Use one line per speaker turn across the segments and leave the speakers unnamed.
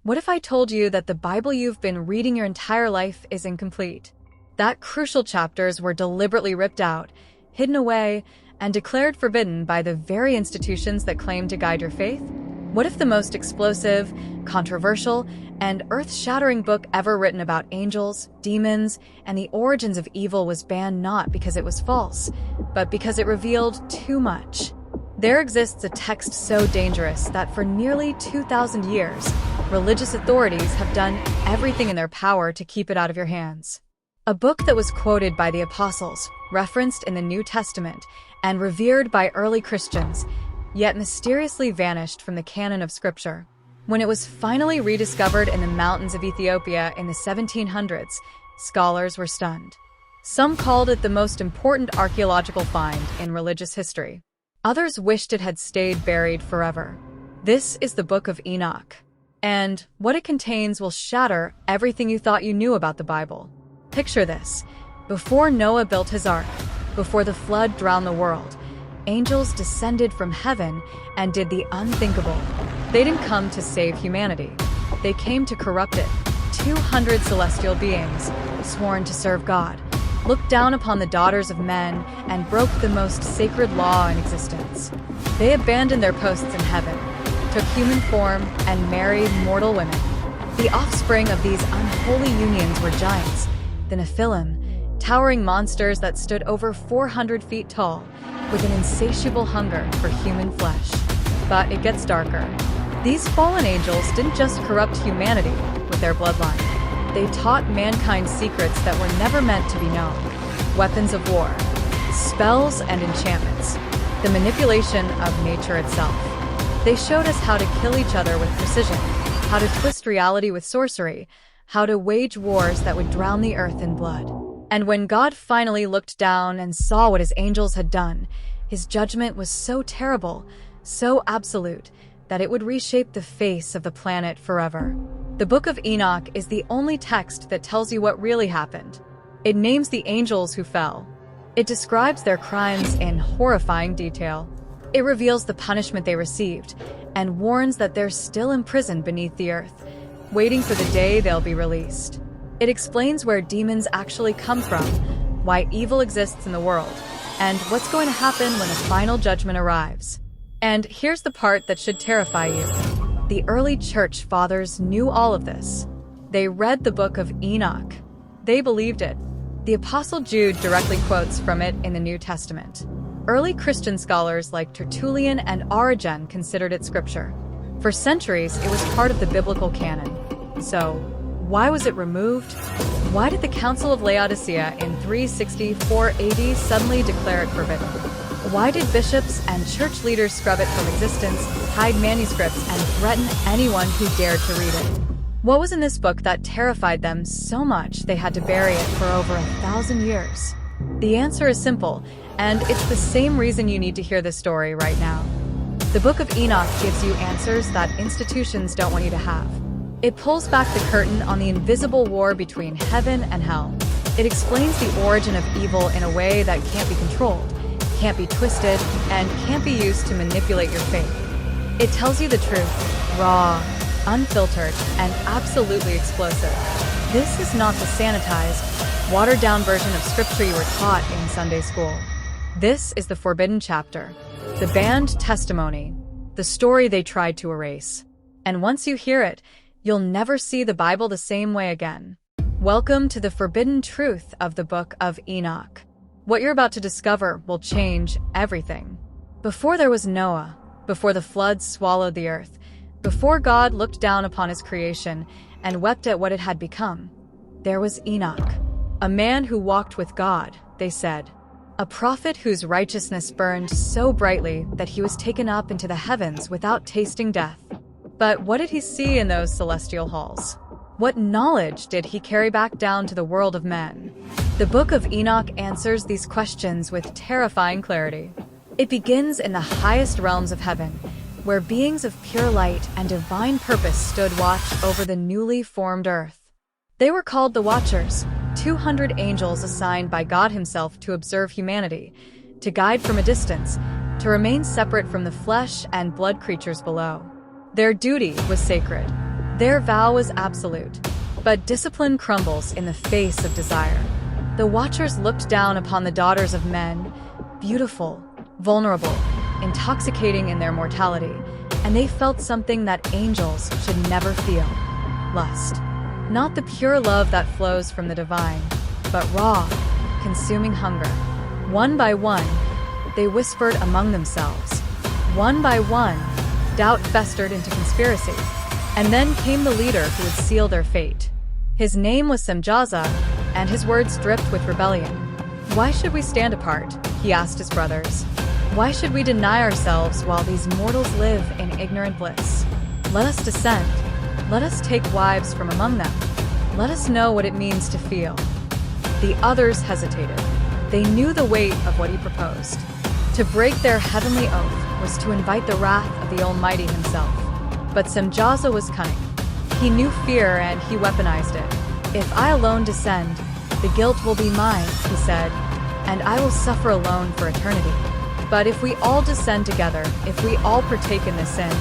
What if I told you that the Bible you've been reading your entire life is incomplete? That crucial chapters were deliberately ripped out, hidden away, and declared forbidden by the very institutions that claim to guide your faith? What if the most explosive, controversial, and earth-shattering book ever written about angels, demons, and the origins of evil was banned not because it was false, but because it revealed too much? There exists a text so dangerous that for nearly 2,000 years, religious authorities have done everything in their power to keep it out of your hands. A book that was quoted by the apostles, referenced in the New Testament, and revered by early Christians, yet mysteriously vanished from the canon of Scripture. When it was finally rediscovered in the mountains of Ethiopia in the 1700s, scholars were stunned. Some called it the most important archaeological find in religious history. Others wished it had stayed buried forever. This is the Book of Enoch, and what it contains will shatter everything you thought you knew about the Bible. Picture this. Before Noah built his ark, before the flood drowned the world, angels descended from heaven and did the unthinkable. They didn't come to save humanity. They came to corrupt it. 200 celestial beings, sworn to serve God, looked down upon the daughters of men and broke the most sacred law in existence. They abandoned their posts in heaven, took human form, and married mortal women. The offspring of these unholy unions were giants, the Nephilim, towering monsters that stood over 400 feet tall, with an insatiable hunger for human flesh. But it gets darker. These fallen angels didn't just corrupt humanity with their bloodline. They taught mankind secrets that were never meant to be known. Weapons of war, spells and enchantments, the manipulation of nature itself. They showed us how to kill each other with precision, how to twist reality with sorcery, how to wage wars that would drown the earth in blood. And when God finally looked down and saw what his angels had done, his judgment was so terrible, so absolute, that it would reshape the face of the planet forever. The Book of Enoch is the only text that tells you what really happened. It names the angels who fell. It describes their crimes in horrifying detail. It reveals the punishment they received and warns that they're still imprisoned beneath the earth, waiting for the day they'll be released. It explains where demons actually come from, why evil exists in the world, and what's going to happen when the final judgment arrives. And here's the part that should terrify you. The early church fathers knew all of this. They read the Book of Enoch. They believed it. The Apostle Jude directly quotes from it in the New Testament. Early Christian scholars like Tertullian and Origen considered it scripture. For centuries, it was part of the biblical canon. So, why was it removed? Why did the Council of Laodicea in 364 AD suddenly declare it forbidden? Why did bishops and church leaders scrub it from existence, hide manuscripts, and threaten anyone who dared to read it? What was in this book that terrified them so much they had to bury it for over 1,000 years? The answer is simple, and it's the same reason you need to hear this story right now. The Book of Enoch gives you answers that institutions don't want you to have. It pulls back the curtain on the invisible war between heaven and hell. It explains the origin of evil in a way that can't be controlled, can't be twisted, and can't be used to manipulate your faith. It tells you the truth, raw, unfiltered, and absolutely explosive. This is not the sanitized, watered-down version of scripture you were taught in Sunday school. This is the forbidden chapter, the banned testimony, the story they tried to erase. And once you hear it, you'll never see the Bible the same way again. Welcome to the forbidden truth of the Book of Enoch. What you're about to discover will change everything. Before there was Noah, before the flood swallowed the earth, before God looked down upon his creation and wept at what it had become, there was Enoch, a man who walked with God, they said, a prophet whose righteousness burned so brightly that he was taken up into the heavens without tasting death. But what did he see in those celestial halls? What knowledge did he carry back down to the world of men? The Book of Enoch answers these questions with terrifying clarity. It begins in the highest realms of heaven, where beings of pure light and divine purpose stood watch over the newly formed earth. They were called the Watchers, 200 angels assigned by God himself to observe humanity, to guide from a distance, to remain separate from the flesh and blood creatures below. Their duty was sacred. Their vow was absolute, but discipline crumbles in the face of desire. The Watchers looked down upon the daughters of men, beautiful, vulnerable, intoxicating in their mortality, and they felt something that angels should never feel: lust. Not the pure love that flows from the divine, but raw, consuming hunger. One by one, they whispered among themselves. One by one, doubt festered into conspiracy. And then came the leader who would seal their fate. His name was Semjaza, and his words dripped with rebellion. "Why should we stand apart?" he asked his brothers. "Why should we deny ourselves while these mortals live in ignorant bliss? Let us descend. Let us take wives from among them. Let us know what it means to feel." The others hesitated. They knew the weight of what he proposed. To break their heavenly oath was to invite the wrath of the Almighty himself. But Semjaza was cunning. He knew fear and he weaponized it. "If I alone descend, the guilt will be mine," he said, "and I will suffer alone for eternity. But if we all descend together, if we all partake in this sin,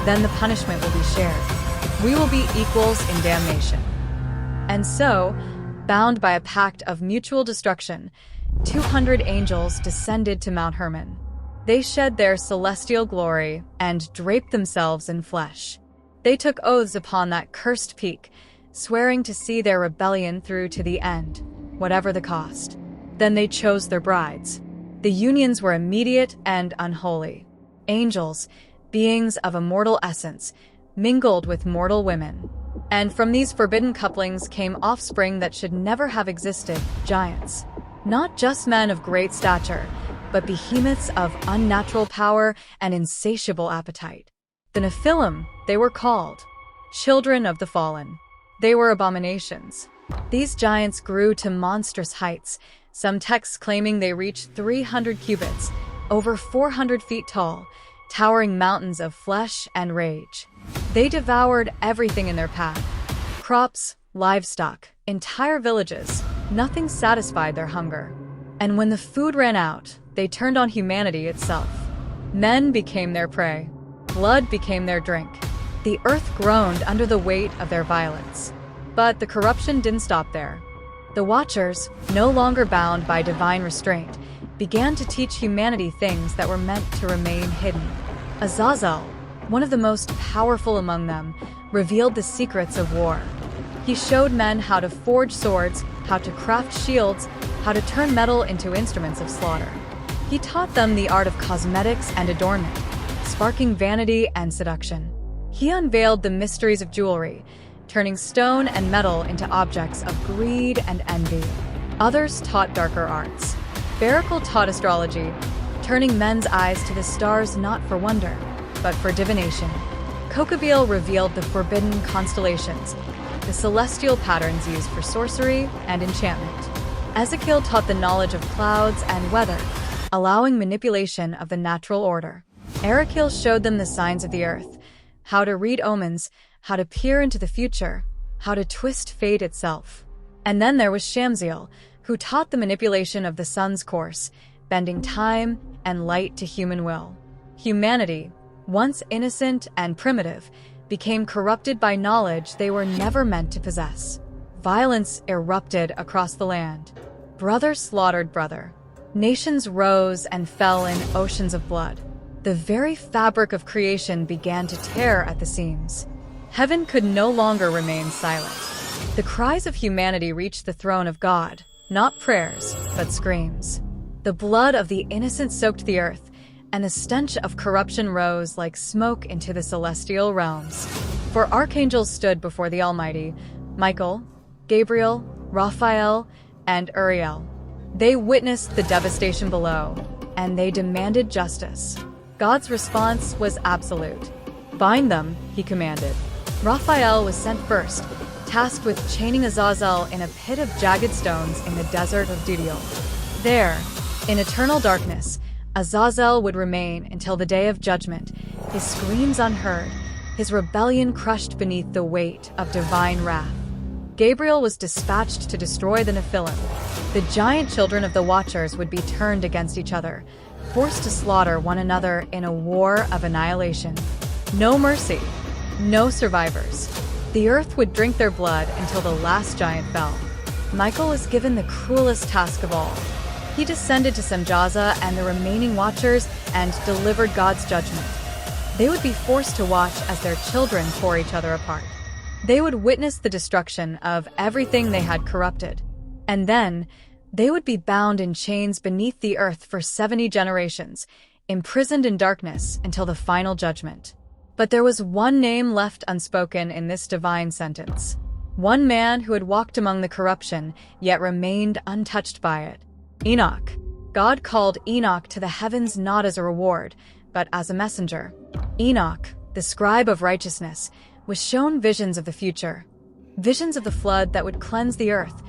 then the punishment will be shared. We will be equals in damnation." And so, bound by a pact of mutual destruction, 200 angels descended to Mount Hermon. They shed their celestial glory and draped themselves in flesh. They took oaths upon that cursed peak, swearing to see their rebellion through to the end, whatever the cost. Then they chose their brides. The unions were immediate and unholy. Angels, beings of immortal essence, mingled with mortal women. And from these forbidden couplings came offspring that should never have existed: giants. Not just men of great stature, but behemoths of unnatural power and insatiable appetite. The Nephilim, they were called. Children of the fallen. They were abominations. These giants grew to monstrous heights, some texts claiming they reached 300 cubits, over 400 feet tall, towering mountains of flesh and rage. They devoured everything in their path: crops, livestock, entire villages. Nothing satisfied their hunger. And when the food ran out, they turned on humanity itself. Men became their prey. Blood became their drink. The earth groaned under the weight of their violence. But the corruption didn't stop there. The Watchers, no longer bound by divine restraint, began to teach humanity things that were meant to remain hidden. Azazel, one of the most powerful among them, revealed the secrets of war. He showed men how to forge swords, how to craft shields, how to turn metal into instruments of slaughter. He taught them the art of cosmetics and adornment, sparking vanity and seduction. He unveiled the mysteries of jewelry, turning stone and metal into objects of greed and envy. Others taught darker arts. Barakel taught astrology, turning men's eyes to the stars not for wonder, but for divination. Kokabeel revealed the forbidden constellations, the celestial patterns used for sorcery and enchantment. Ezekiel taught the knowledge of clouds and weather, allowing manipulation of the natural order. Erekil showed them the signs of the earth, how to read omens, how to peer into the future, how to twist fate itself. And then there was Shamziel, who taught the manipulation of the sun's course, bending time and light to human will. Humanity, once innocent and primitive, became corrupted by knowledge they were never meant to possess. Violence erupted across the land. Brother slaughtered brother. Nations rose and fell in oceans of blood. The very fabric of creation began to tear at the seams. Heaven could no longer remain silent. The cries of humanity reached the throne of God, not prayers, but screams. The blood of the innocent soaked the earth, and the stench of corruption rose like smoke into the celestial realms. For archangels stood before the Almighty: Michael, Gabriel, Raphael, and Uriel. They witnessed the devastation below, and they demanded justice. God's response was absolute. "Bind them," he commanded. Raphael was sent first, tasked with chaining Azazel in a pit of jagged stones in the desert of Dudiel. There, in eternal darkness, Azazel would remain until the day of judgment, his screams unheard, his rebellion crushed beneath the weight of divine wrath. Gabriel was dispatched to destroy the Nephilim. The giant children of the Watchers would be turned against each other, forced to slaughter one another in a war of annihilation. No mercy, no survivors. The earth would drink their blood until the last giant fell. Michael was given the cruelest task of all. He descended to Semjaza and the remaining watchers and delivered God's judgment. They would be forced to watch as their children tore each other apart. They would witness the destruction of everything they had corrupted. And then, they would be bound in chains beneath the earth for 70 generations, imprisoned in darkness until the final judgment. But there was one name left unspoken in this divine sentence. One man who had walked among the corruption, yet remained untouched by it. Enoch. God called Enoch to the heavens not as a reward, but as a messenger. Enoch, the scribe of righteousness, was shown visions of the future. Visions of the flood that would cleanse the earth.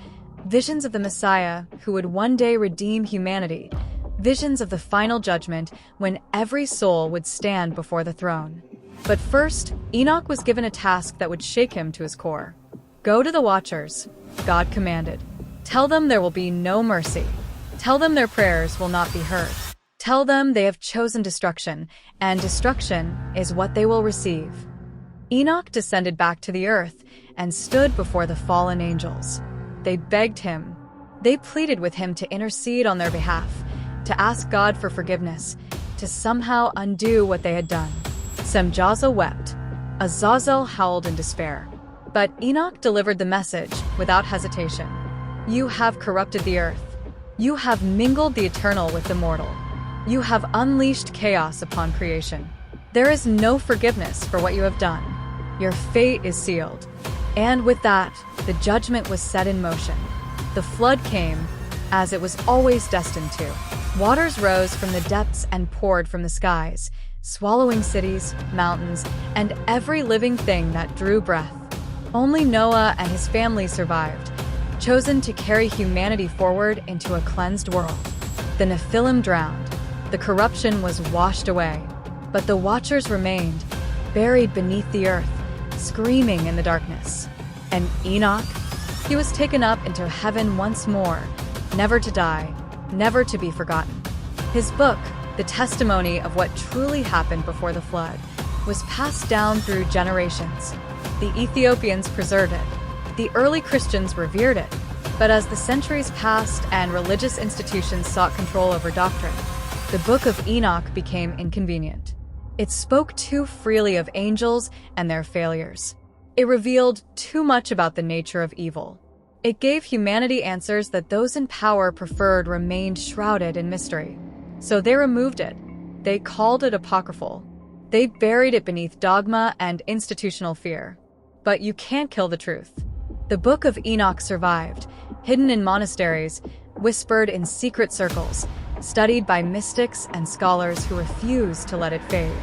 Visions of the Messiah who would one day redeem humanity. Visions of the final judgment when every soul would stand before the throne. But first, Enoch was given a task that would shake him to his core. Go to the watchers, God commanded. Tell them there will be no mercy. Tell them their prayers will not be heard. Tell them they have chosen destruction, and destruction is what they will receive. Enoch descended back to the earth and stood before the fallen angels. They begged him. They pleaded with him to intercede on their behalf, to ask God for forgiveness, to somehow undo what they had done. Semjaza wept. Azazel howled in despair. But Enoch delivered the message without hesitation. You have corrupted the earth. You have mingled the eternal with the mortal. You have unleashed chaos upon creation. There is no forgiveness for what you have done. Your fate is sealed. And with that, the judgment was set in motion. The flood came, as it was always destined to. Waters rose from the depths and poured from the skies, swallowing cities, mountains, and every living thing that drew breath. Only Noah and his family survived, chosen to carry humanity forward into a cleansed world. The Nephilim drowned. The corruption was washed away. But the watchers remained, buried beneath the earth, screaming in the darkness. And Enoch? He was taken up into heaven once more, never to die, never to be forgotten. His book, the testimony of what truly happened before the flood, was passed down through generations. The Ethiopians preserved it. The early Christians revered it. But as the centuries passed and religious institutions sought control over doctrine, the Book of Enoch became inconvenient. It spoke too freely of angels and their failures. It revealed too much about the nature of evil. It gave humanity answers that those in power preferred remained shrouded in mystery. So they removed it. They called it apocryphal. They buried it beneath dogma and institutional fear. But you can't kill the truth. The Book of Enoch survived, hidden in monasteries, whispered in secret circles, studied by mystics and scholars who refused to let it fade.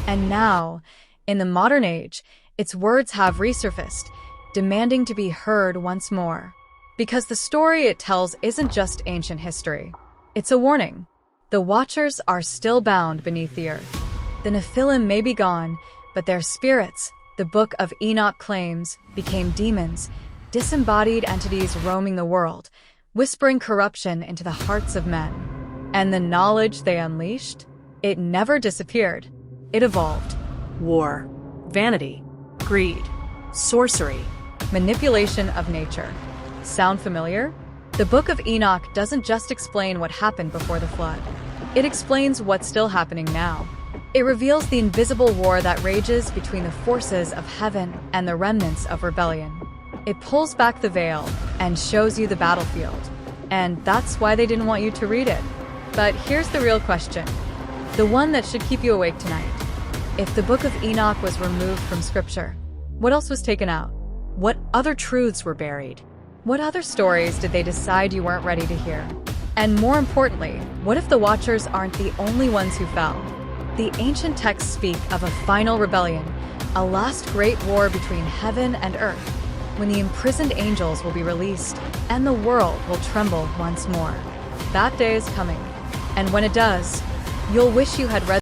And now, in the modern age, its words have resurfaced, demanding to be heard once more. Because the story it tells isn't just ancient history. It's a warning. The Watchers are still bound beneath the earth. The Nephilim may be gone, but their spirits, the Book of Enoch claims, became demons, disembodied entities roaming the world, whispering corruption into the hearts of men. And the knowledge they unleashed? It never disappeared. It evolved.
War, vanity, greed, sorcery,
Manipulation of nature. Sound familiar? The Book of Enoch doesn't just explain what happened before the flood. It explains what's still happening now. It reveals the invisible war that rages between the forces of heaven and the remnants of rebellion. It pulls back the veil and shows you the battlefield. And that's why they didn't want you to read it. But here's the real question. The one that should keep you awake tonight. If the Book of Enoch was removed from Scripture, what else was taken out?
what other truths were buried?
What other stories did they decide you weren't ready to hear? And more importantly, what if the Watchers aren't the only ones who fell? The ancient texts speak of a final rebellion, a last great war between heaven and earth, when the imprisoned angels will be released and the world will tremble once more. That day is coming, and when it does, you'll wish you had read